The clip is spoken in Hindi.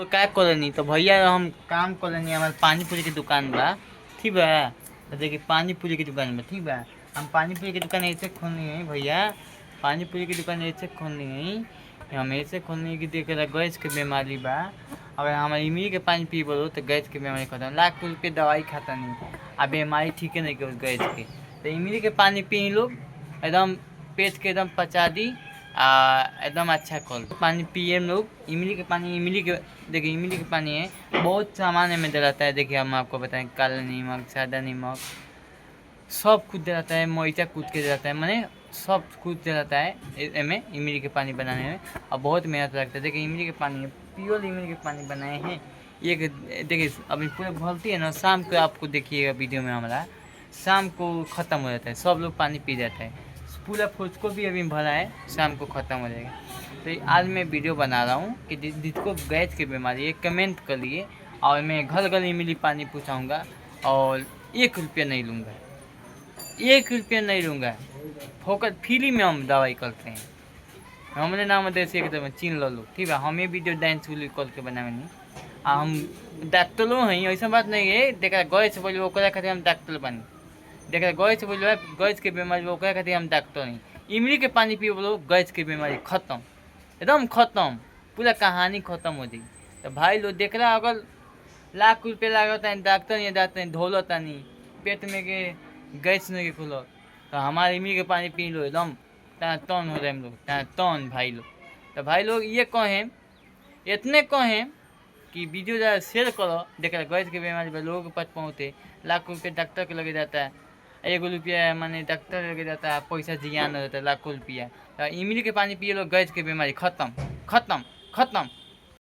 तो क्या करेनी तो भैया हम काम करेनी हमारे पानी पूरी की दुकान बा। ठीक बा। तो देखिए पानी पूरी की दुकान में ठीक बा। हम पानी पूरी की दुकान ऐसे खोलनी है भैया। पानी पूरी की दुकान ऐसे खोलनी है। हम ऐसे खोलनी है कि देखे गैस के बीमारी बा। अगर हमारे इमली के पानी पी बोलो तो गैस की बीमारी खत्म। लाख रुपये दवाई खाता नहीं अब बीमारी ठीक है नहीं कर गैस के। तो इमली के पानी पी लोग एकदम पेट के एकदम पचा दी एकदम अच्छा कल पानी पिए लोग। इमली के पानी इमली के देखिए इमली के पानी है बहुत सामान में डलाता है। देखिए हम आपको बताएं काला नमक सादा नमक सब कुछ दे जाता है। मोइचा कूद के दे जाता है मैंने सब कुछ दे जाता है में इमली के पानी बनाने में और बहुत मेहनत लगता है। देखिए इमली के पानी प्योर इमली के पानी बनाए हैं। एक देखिए अभी पूरा भलती है ना शाम को आपको देखिएगा वीडियो में हमारा शाम को ख़त्म हो जाता है। सब लोग पानी पी जाता है पूरा फूज को भी अभी भरा है शाम को ख़त्म हो जाएगा। तो आज मैं वीडियो बना रहा हूँ कि जिसको गैस की बीमारी है कमेंट कर लिए और मैं घर घर इमली पानी पूछाऊँगा और 1 रुपया नहीं लूँगा। 1 रुपया नहीं लूँगा फोकट फ्री में हम दवाई करते हैं। हमने नाम देश एकदम चिन्ह लो लो ठीक है। हमें वीडियो डांस कल के बनावे नहीं हम डॉक्टरों हैं ऐसा बात नहीं है। देखा गैस बोले ओकरा खातिर हम डॉक्टर बनी। देखा गैस बोलो गैस के बीमारी ओकरा खातिर हम डॉक्टर नहीं। इमली के पानी पिए बोलो गैस की बीमारी खत्म एकदम खत्म पूरा कहानी खत्म हो जाएगी। तो भाई लोग देख रहा अगर लाख रुपये लागता है डॉक्टर नहीं जाते हैं धोलता नहीं पेट में के गैस नहीं खुलो तो हमारे इमली के पानी पी लो एकदम टन हो रहे हम लोग टन भाई लोग। तो भाई लोग ये कहें इतने कहें कि वीडियो ज़्यादा शेयर करो। देखा गैस की बीमारी पर लोगों के पास पहुँचे लाख रुपये डॉक्टर के लगे जाता है 1 रुपया माने डॉक्टर लगे जाता है पैसा जियान हो जाता है लाखों रुपया। तो इमली के पानी पिए लो गैस की बीमारी खत्म खत्म खत्म।